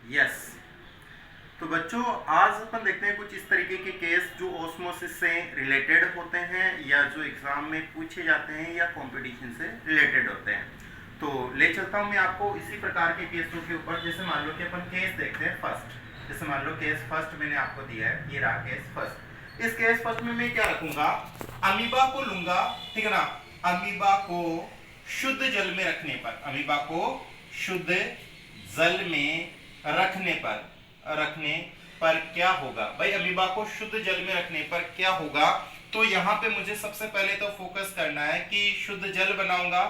Yes. तो बच्चों, आज अपन देखते हैं कुछ इस तरीके के केस जो ऑस्मोसिस से रिलेटेड होते हैं या जो एग्जाम में पूछे जाते हैं या कंपटीशन से रिलेटेड होते हैं। तो ले चलता हूं मैं आपको इसी प्रकार के केसों के ऊपर। जैसे मान लो कि अपन केस देखते हैं फर्स्ट। जैसे मान लो केस फर्स्ट मैंने आपको दिया है, ये रहा केस फर्स्ट। इस केस फर्स्ट में मैं क्या रखूंगा, अमीबा को लूंगा, ठीक है ना। अमीबा को शुद्ध जल में रखने पर, अमीबा को शुद्ध जल में रखने पर क्या होगा भाई, अमीबा को शुद्ध जल में रखने पर क्या होगा। तो यहाँ पे मुझे सबसे पहले तो फोकस करना है कि शुद्ध जल बनाऊंगा,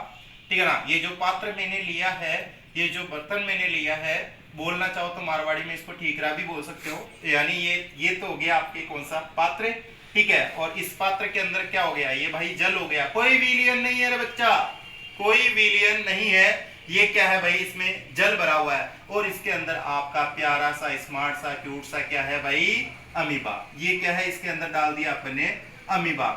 ठीक है ना। ये जो पात्र मैंने लिया है, ये जो बर्तन मैंने लिया है, बोलना चाहो तो मारवाड़ी में इसको ठीकरा भी बोल सकते हो, यानी ये तो हो गया आपके कौन सा पात्र, ठीक है। और इस पात्र के अंदर क्या हो गया, ये भाई जल हो गया। कोई विलियन नहीं है रे बच्चा, कोई विलियन नहीं है। ये क्या है भाई, इसमें जल भरा हुआ है और इसके अंदर आपका प्यारा सा स्मार्ट सा क्यूट सा क्या है भाई, अमीबा। ये क्या है, इसके अंदर डाल दिया अपने अमीबा।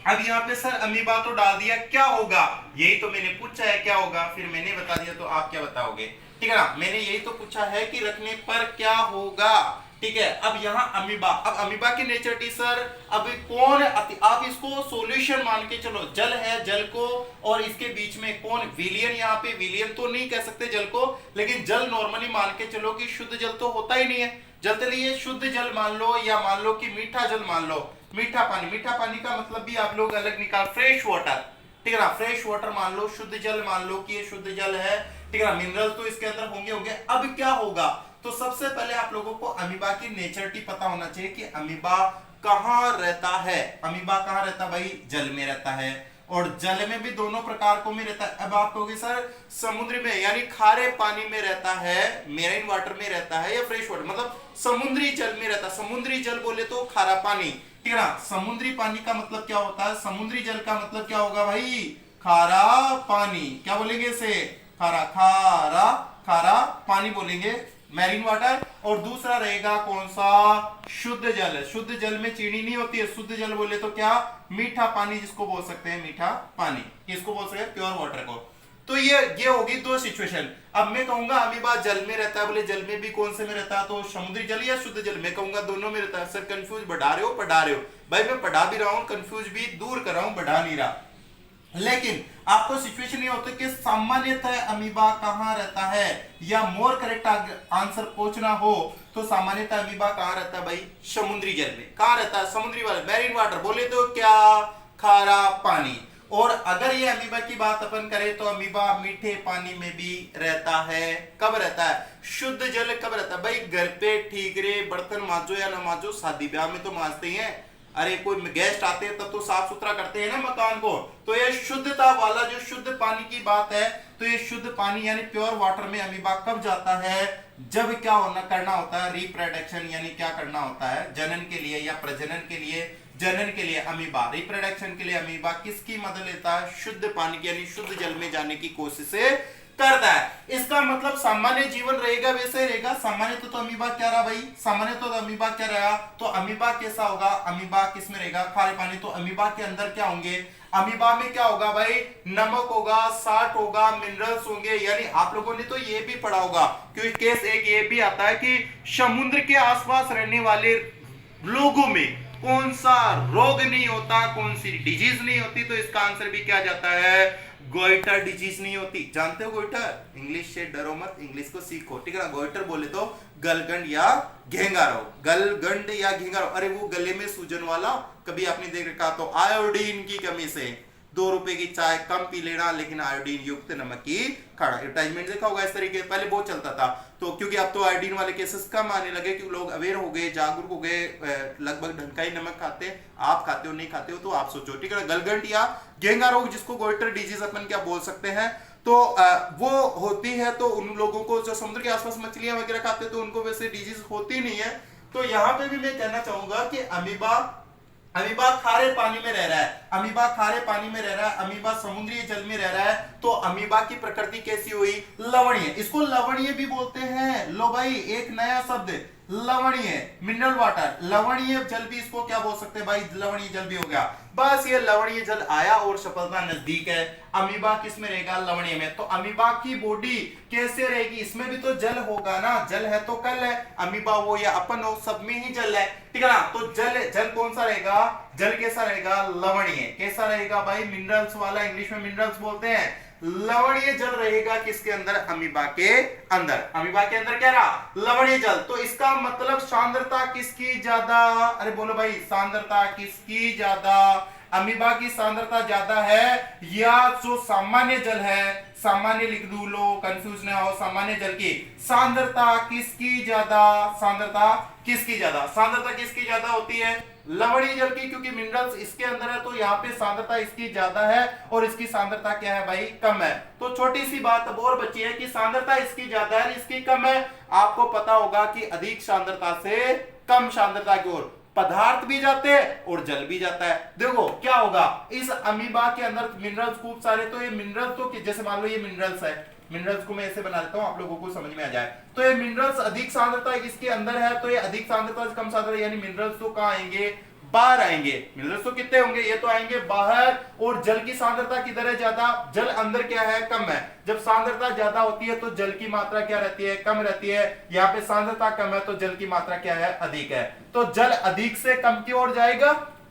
अब यहाँ पे सर अमीबा तो डाल दिया, क्या होगा, यही तो मैंने पूछा है क्या होगा, फिर मैंने बता दिया तो आप क्या बताओगे, ठीक है ना। मैंने यही तो पूछा है कि रखने पर क्या होगा, ठीक है। अब यहाँ अमीबा, अब अमीबा की नेचर टी सर, अब कौन, आप इसको सॉल्यूशन मान के चलो, जल है, जल को और इसके बीच में कौन विलियन, यहाँ पे विलियन तो नहीं कह सकते जल को, लेकिन जल नॉर्मली मान के चलो कि शुद्ध जल तो होता ही नहीं है। जल के लिए शुद्ध जल मान लो या मान लो कि मीठा जल मान लो, मीठा पानी, मीठा पानी का मतलब भी आप लोग अलग निकाल, फ्रेश वाटर, ठीक है ना, फ्रेश वाटर मान लो, शुद्ध जल मान लो कि ये शुद्ध जल है, ठीक है ना। मिनरल तो इसके अंदर होंगे होंगे। अब क्या होगा, तो सबसे पहले आप लोगों को अमीबा की नेचरिटी पता होना चाहिए कि अमीबा कहां रहता है। अमीबा कहां रहता है भाई, जल में रहता है, और जल में भी दोनों प्रकार को में रहता है। अब आप कहोगे सर समुद्र में यानी खारे पानी में रहता है, मेरीन वाटर में रहता है या फ्रेश वाटर, मतलब समुद्री जल में रहता है। समुद्री जल बोले तो खारा पानी, ठीक है ना। समुद्री पानी का मतलब क्या होता है, समुद्री जल का मतलब क्या होगा भाई, खारा पानी। क्या बोलेंगे इसे, खारा, खारा, खारा पानी बोलेंगे, मैरीन वाटर। और दूसरा रहेगा कौन सा, शुद्ध जल। शुद्ध जल में चीनी नहीं होती है, शुद्ध जल बोले तो क्या, मीठा पानी, जिसको बोल सकते हैं मीठा पानी, किसको बोल सकते हैं, प्योर वाटर को। तो ये होगी दो सिचुएशन। अब मैं कहूंगा अमीबा जल में रहता है, बोले जल में भी कौन से में रहता है, तो समुद्री जल या शुद्ध जल, मैं कहूंगा दोनों में रहता है। सर कंफ्यूज बढ़ा रहे हो, पढ़ा रहे हो भाई, मैं पढ़ा भी रहा हूं, कंफ्यूज भी दूर कर रहा हूं, बढ़ा नहीं रहा। लेकिन आपको सिचुएशन ये होता है कि सामान्यतः अमीबा कहां रहता है, या मोर करेक्ट आंसर पूछना हो तो सामान्यतः अमीबा कहां रहता है भाई, समुद्री जल में। कहां रहता है, समुद्री वाले, मैरीन वाटर बोले तो क्या, खारा पानी। और अगर ये अमीबा की बात अपन करें तो अमीबा मीठे पानी में भी रहता है। कब रहता है, शुद्ध जल कब रहता है भाई, घर पे ठीक रे, बर्तन मांजो या ना मांजो, शादी ब्याह में तो मांजते ही हैं, अरे कोई गेस्ट आते हैं तब तो साफ सुथरा करते हैं ना मकान को। तो ये शुद्धता वाला जो शुद्ध पानी की बात है, तो ये शुद्ध पानी यानी प्योर वाटर में अमीबा कब जाता है, जब क्या होना करना होता है, रिप्रोडक्शन, यानी क्या करना होता है, जनन के लिए या प्रजनन के लिए, जनन के लिए अमीबा, रिप्रोडक्शन के लिए अमीबा किसकी मदद लेता है, शुद्ध पानी की यानी शुद्ध जल में जाने की कोशिश करता है। इसका मतलब सामान्य जीवन रहेगा वैसे रहेगा। सामान्य तो अमीबा क्या रहा भाई, सामान्य तो अमीबा क्या रहा, तो अमीबा कैसा होगा, अमीबा किस में रहेगा, खारे पानी। तो अमीबा के अंदर क्या होंगे, अमीबा में क्या होगा भाई, नमक होगा, साल्ट होगा, मिनरल्स होंगे। यानी आप लोगों ने तो ये भी पढ़ा होगा, क्योंकि केस एक ये भी आता है कि समुद्र के आसपास रहने वाले लोगों में कौन सा रोग नहीं होता, कौन सी डिजीज नहीं होती। तो इसका आंसर भी क्या जाता है, गोइटर डिजीज नहीं होती। जानते हो गोइटर, इंग्लिश से डरो मत, इंग्लिश को सीखो, ठीक है ना। गोइटर बोले तो गलगंड या घेंगा रोग, गलगंड या घेंगा रोग, अरे वो गले में सूजन वाला, कभी आपने देख रखा तो आयोडीन की कमी से 2 रुपए की चाय कम पी लेना, लेकिन आयोडीन युक्त नमक की खाना। एडवर्टाइजमेंट देखा होगा इस तरीके, पहले बहुत चलता था। तो क्योंकि अब तो आयोडीन वाले केसेस कम आने लगे, क्योंकि लोग अवेयर हो गए, जागरूक हो गए, लगभग ढंग का ही नमक खाते। आप खाते हो नहीं खाते हो तो आप सोचो, ठीक है। गलगंड या घेंगा रोग, जिसको गोइटर डिजीज अपन क्या बोल सकते हैं, तो वो होती है। तो उन लोगों को जो समुद्र के आसपास मछलियां वगैरह खाते हैं तो उनको वैसे डिजीज होती नहीं है। तो यहाँ पे भी मैं कहना चाहूंगा कि अमीबा खारे पानी में रह रहा है, अमीबा खारे पानी में रह रहा है, अमीबा समुद्री जल में रह रहा है। तो अमीबा की प्रकृति कैसी हुई, लवणीय। इसको लवणीय भी बोलते हैं। लो भाई, एक नया शब्द लवणीय, मिनरल वाटर, लवणीय जल भी इसको क्या बोल सकते हैं भाई, लवणीय जल भी हो गया। बस ये लवणीय जल आया और सफलता नजदीक है। अमीबा किस में रहेगा, लवणीय में। तो अमीबा की बॉडी कैसे रहेगी, इसमें भी तो जल होगा ना, जल है तो कल है, अमीबा हो या अपन हो, सब में ही जल है, ठीक है ना। तो जल, जल कौन सा रहेगा, जल कैसा रहेगा, लवणीय। कैसा रहेगा भाई, मिनरल्स वाला, इंग्लिश में मिनरल्स बोलते हैं। लवणीय जल रहेगा किसके अंदर, अमीबा के अंदर। अमीबा के अंदर क्या रहा, लवणीय जल। तो इसका मतलब सांद्रता किसकी ज्यादा, अरे बोलो भाई, सांद्रता किसकी ज्यादा, अमीबा की सांद्रता ज्यादा है या जो सामान्य जल है, सामान्य लिख दू लो, कंफ्यूज ना हो, सामान्य जल की सांद्रता किसकी ज्यादा, सांद्रता किसकी ज्यादा, सांद्रता किसकी ज्यादा होती है, लवणीय जल की, क्योंकि मिनरल्स इसके अंदर है तो यहाँ पे सांद्रता इसकी ज्यादा है और इसकी सांद्रता क्या है भाई, कम है। तो छोटी सी बात अब और बची है कि सांद्रता इसकी ज्यादा है, इसकी कम है। आपको पता होगा कि अधिक सांद्रता से कम सांद्रता की ओर पदार्थ भी जाते हैं और जल भी जाता है। देखो क्या होगा, इस अमीबा के अंदर मिनरल्स खूब सारे, तो ये मिनरल्स तो जैसे मान लो ये मिनरल्स है, मिनरल्स को मैं ऐसे बना देता हूं आप लोगों को समझ में आ जाए। तो ये मिनरल्स अधिक सांद्रता इसके अंदर है, तो ये अधिक सांद्रता से कम सांद्रता, यानी मिनरल्स तो कहां आएंगे, बाहर आएंगे। मिनरल्स तो कितने होंगे, ये तो आएंगे बाहर। और जल की सांद्रता किधर है ज्यादा, जल अंदर क्या है, कम है। जब सांद्रता ज्यादा होती है तो जल की मात्रा क्या रहती है, कम रहती है। यहाँ पे सांद्रता कम है तो जल की मात्रा क्या है, अधिक है। तो जल अधिक से कम की ओर जाएगा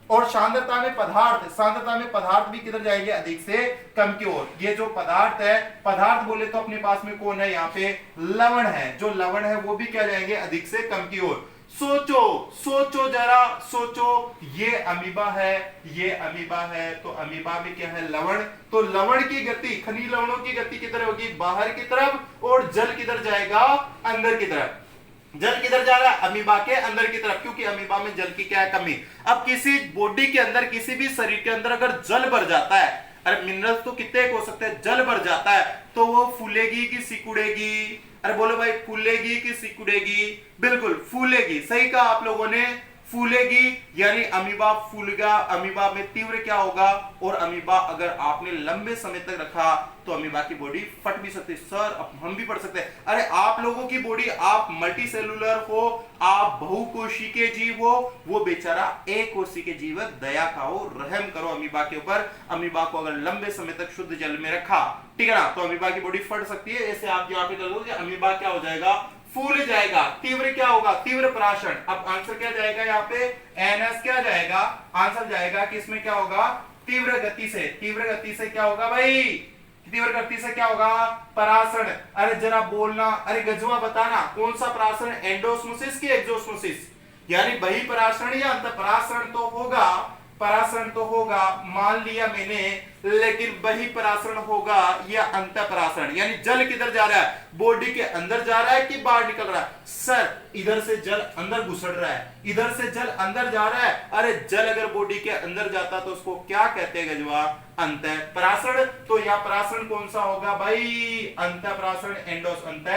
और सांद्रता में पदार्थ, सांद्रता में पदार्थ भी किधर जाएंगे, अधिक से कम की ओर। ये जो पदार्थ है, पदार्थ बोले तो अपने पास में कौन है, यहाँ पे लवण है। जो लवण है वो भी क्या जाएंगे, अधिक से कम की ओर। सोचो, सोचो जरा, सोचो, ये अमीबा है, ये अमीबा है, तो अमीबा में क्या है, लवण। तो लवण की गति, खनिज लवणों की गति किधर होगी, बाहर की तरफ, और जल किधर जाएगा, अंदर की तरफ। जल किधर जा रहा है, अमीबा के अंदर की तरफ, क्योंकि अमीबा में जल की क्या है, कमी। अब किसी बॉडी के अंदर, किसी भी शरीर के अंदर अगर जल भर जाता है, अरे मिनरल्स तो कितने हो सकते हैं, जल भर जाता है, तो वो फूलेगी कि सिकुड़ेगी, अरे बोलो भाई, फूलेगी कि सिकुड़ेगी, बिल्कुल फूलेगी। सही कहा आप लोगों ने, फूलेगी, यानी अमीबा फूलेगा, अमीबा में तीव्र क्या होगा। और अमीबा अगर आपने लंबे समय तक रखा तो अमीबा की बॉडी फट भी सकती है। सर अब हम भी पढ़ सकते हैं, अरे आप लोगों की बॉडी, आप मल्टी सेलुलर हो, आप बहुकोशिकीय जीव हो, वो बेचारा एक कोशिकीय जीव है। दया खाओ, रहम करो अमीबा के ऊपर। अमीबा को अगर लंबे समय तक शुद्ध जल में रखा, ठीक है ना, तो अमीबा की बॉडी फट सकती है। ऐसे आप यहाँ पे कर दो, अमीबा क्या हो जाएगा, फूल जाएगा। तीव्र क्या होगा, तीव्र पराशरण। अब आंसर क्या जाएगा यहाँ पे, एनएस क्या जाएगा, आंसर जाएगा कि इसमें क्या होगा, तीव्र गति से। तीव्र गति से क्या होगा भाई, तीव्र गति से क्या होगा, पराशरण। अरे जरा बोलना, अरे गजवा बताना, कौन सा पराशरण, एंडोस्मोसिस की एक्सोस्मोसिस, यानी बही पराशरण या अंत पराशरण तो होगा, पराशरण तो होगा मान लिया मैंने, लेकिन बही पराशरण होगा या अंत पराशरण। यानी जल किधर जा रहा है, बॉडी के अंदर जा रहा है कि बाहर निकल रहा है। सर इधर से जल अंदर घुसड़ रहा है, इधर से जल अंदर जा रहा है। अरे जल अगर बॉडी के अंदर जाता तो उसको क्या कहते हैं गजवा, अंत पराशरण। तो यहाँ पराशरण कौन सा होगा भाई, अंत पराशरण, एंडोस अंत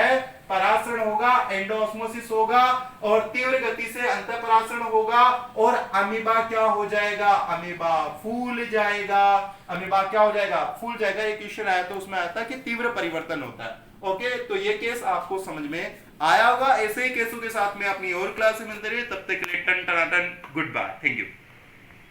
पराशरण होगा, एंडोस्मोसिस होगा, और तीव्र गति से अंत पराशरण होगा। और अमीबा क्या हो जाएगा, अमीबा फूल जाएगा। अमीबा क्या हो जाएगा, फूल जाएगा। एक क्वेश्चन आया तो उसमें आया था कि तीव्र परिवर्तन होता है। ओके, तो ये केस आपको समझ में आया होगा। ऐसे ही केसों के साथ में अपनी और क्लास में मिलते रहिए, तब तक के लिए ton Tanatan good bye, thank you.